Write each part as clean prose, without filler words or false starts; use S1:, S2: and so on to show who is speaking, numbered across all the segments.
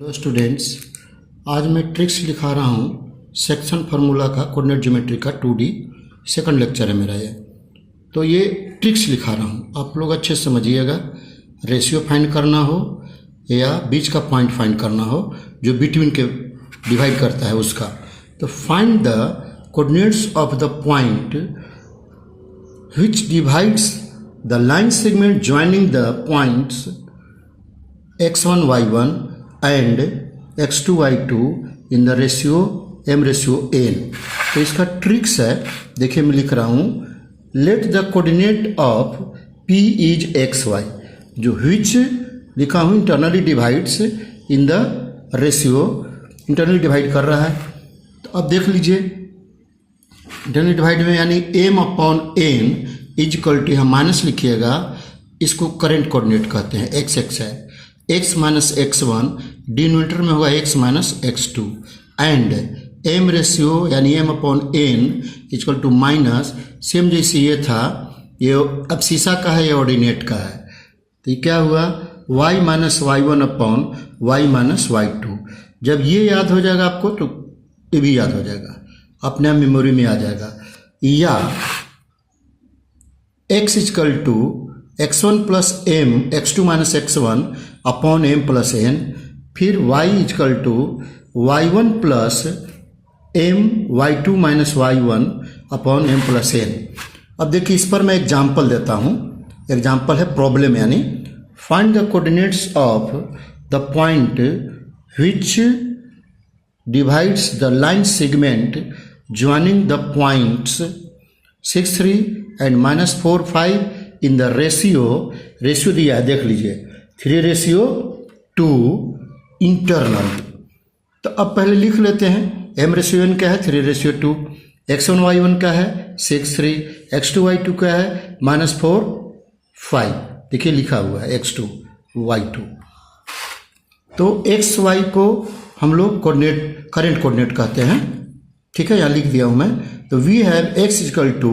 S1: Hello students, आज मैं tricks लिखा रहा हूँ सेक्शन फार्मूला का कोऑर्डिनेट ज्योमेट्री का 2D सेकंड लेक्चर है मेरा ये। तो ये ट्रिक्स लिखा रहा हूँ, आप लोग अच्छे से समझिएगा। रेशियो फाइंड करना हो या बीच का पॉइंट फाइंड करना हो जो बिटवीन के डिवाइड करता है उसका, तो find the coordinates of the point which divides the line segment joining the points x1 y1 and x2 y2 in the ratio m/n। तो इसका ट्रिक्स है, देखिए मैं लिख रहा हूँ, let the coordinate of p is xy, जो विच लिखा हूँ internally divides in the ratio, internally divide कर रहा है। तो अब देख लीजिए इंटरनली डिवाइड में यानी m/n इज इक्वल टू, यहाँ माइनस लिखिएगा, इसको करेंट कोऑर्डिनेट कहते हैं, x है, x माइनस x1 डिनोमिनेटर में होगा x minus x2 and m ratio यानी m/n equal to minus, same जैसे ये था, ये अब शीशा का है, ये ऑर्डिनेट का है, तो ये क्या हुआ y minus y1 upon y minus y2। जब ये याद हो जाएगा आपको तो ये भी याद हो जाएगा, अपने आप मेमोरी में आ जाएगा। या x equal to x1 plus m x2 minus x1 upon m plus n, फिर y equal to y1 plus m y2 minus y1 upon m plus n। अब देखिए इस पर मैं एग्जाम्पल देता हूँ, एग्जाम्पल है प्रॉब्लम, यानी find the coordinates of the point which divides the line segment joining the points 6 3 and -4 5 in the ratio दिया है, देख लीजिए 3:2 इंटरनल। तो अब पहले लिख लेते हैं, m/n क्या है 3:2, x1 y1 का है 6 3, x2 y2 का है -4 5, देखिए लिखा हुआ है x2 y2। तो x y को हम लोग कोऑर्डिनेट, करेंट कोऑर्डिनेट कहते हैं, ठीक है, यहाँ लिख दिया हूँ मैं। तो we have x equal to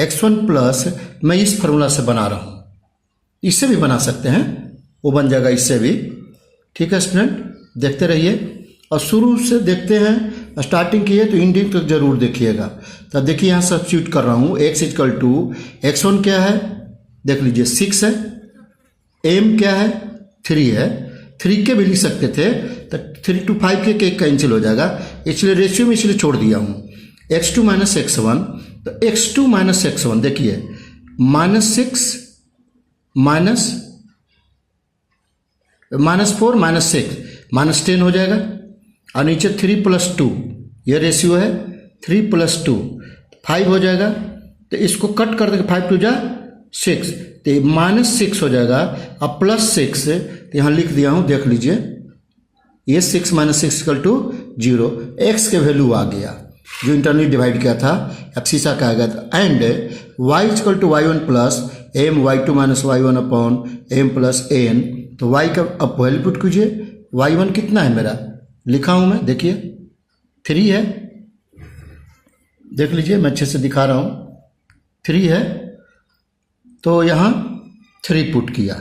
S1: x1 plus, मैं इस फार्मूला से बना रहा हूँ, इससे भी बना सकते हैं, वो बन जाएगा इससे भी, ठीक है स्टूडेंट, देखते रहिए और शुरू से देखते हैं, स्टार्टिंग की है तो एंडिंग तक जरूर देखिएगा। तो देखिए यहाँ सब्स्टिट्यूट कर रहा हूँ, x इक्वल टू x1 क्या है देख लीजिए 6 है, m क्या है 3 है, 3 के भी लिख सकते थे, तो 3 to 5 के एक कैंसिल हो जाएगा, इसलिए रेशियो में इसलिए छोड़ दिया हूँ। x2 माइनस x1, तो x2 माइनस x1 देखिए -6 -4 -6 -10 हो जाएगा, और नीचे 3 + 2, ये रेशियो है 3 + 2 5 हो जाएगा। तो इसको कट कर देंगे, 5 2 = 6, तो -6 हो जाएगा, अब +6, तो यहाँ लिख दिया हूँ, देख लीजिए ये 6 - 6 = 0, x के वैल्यू आ गया जो इंटरनली डिवाइड किया था, अब शीशा का आएगा। And y = y1 plus m y2 minus y1 upon m plus n, तो y का अब वैल्यू पुट कीजिए, y1 कितना है मेरा लिखा हूँ मैं, देखिए 3 है, देख लीजिए मैं अच्छे से दिखा रहा हूँ, 3 है, तो यहाँ 3 पुट किया,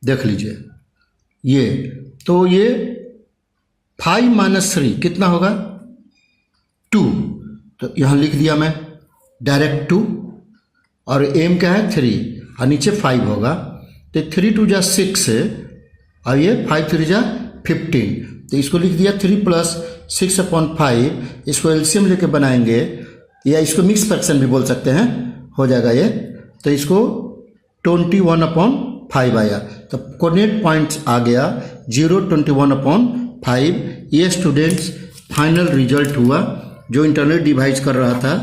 S1: देख लीजिए ये, तो ये 5 - 3 कितना होगा 2, तो यहाँ लिख दिया मैं डायरेक्ट 2, और m क्या है 3, और नीचे 5 होगा, तो 3 2 = 6 है, और ये 5 3 = 15, तो इसको लिख दिया 3 + 6/5, इसको एलसीएम लेके बनाएंगे, या इसको मिक्स फ्रैक्शन भी बोल सकते हैं, हो जाएगा ये, तो इसको 21/5 आया, तो कोऑर्डिनेट पॉइंट्स आ गया 0 21/5। ये स्टूडेंट्स फाइनल रिजल्ट हुआ, जो इंटरनल डिवाइड कर रहा था,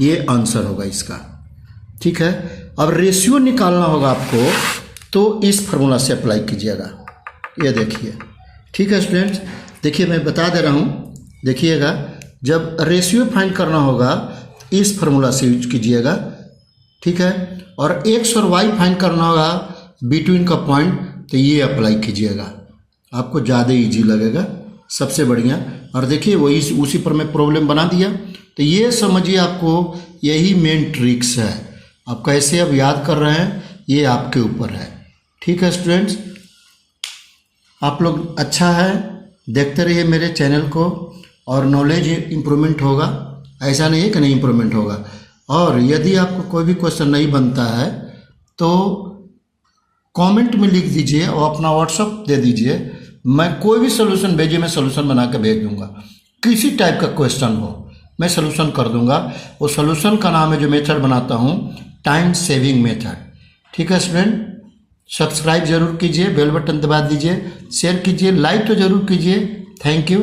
S1: ये आंसर होगा इसका, ठीक है। अब रेशियो निकालना होगा आपको, तो इस फार्मूला से अप्लाई कीजिएगा, ये देखिए, ठीक है स्टूडेंट्स, देखिए मैं बता दे रहा हूँ, देखिएगा जब रेशियो फाइंड करना होगा इस फार्मूला से यूज कीजिएगा, ठीक है, और x और y फाइंड करना होगा बिटवीन का पॉइंट, तो ये अप्लाई कीजिएगा, आपको ज़्यादा इजी लगेगा, सबसे बढ़िया। और देखिए वही उसी पर मैं प्रॉब्लम बना दिया, तो ये समझिए आपको यही मेन ट्रिक्स है, आप कैसे अब याद कर रहे हैं ये आपके ऊपर है, ठीक है स्टूडेंट्स। आप लोग अच्छा है देखते रहिए मेरे चैनल को और नॉलेज इम्प्रूवमेंट होगा, ऐसा नहीं है कि नहीं इम्प्रूवमेंट होगा। और यदि आपको कोई भी क्वेश्चन नहीं बनता है तो कमेंट में लिख दीजिए और अपना व्हाट्सअप दे दीजिए, मैं कोई भी सोल्यूशन भेजिए, मैं सोल्यूशन बना के भेज दूंगा। किसी टाइप का क्वेश्चन हो मैं सोल्यूशन कर दूंगा। वो सोल्यूशन का नाम है जो मेथड बनाता हूँ, टाइम सेविंग मेथड। ठीक है स्टूडेंट, सब्सक्राइब जरूर कीजिए, बेल बटन दबा दीजिए, शेयर कीजिए, लाइक तो जरूर कीजिए। Thank you.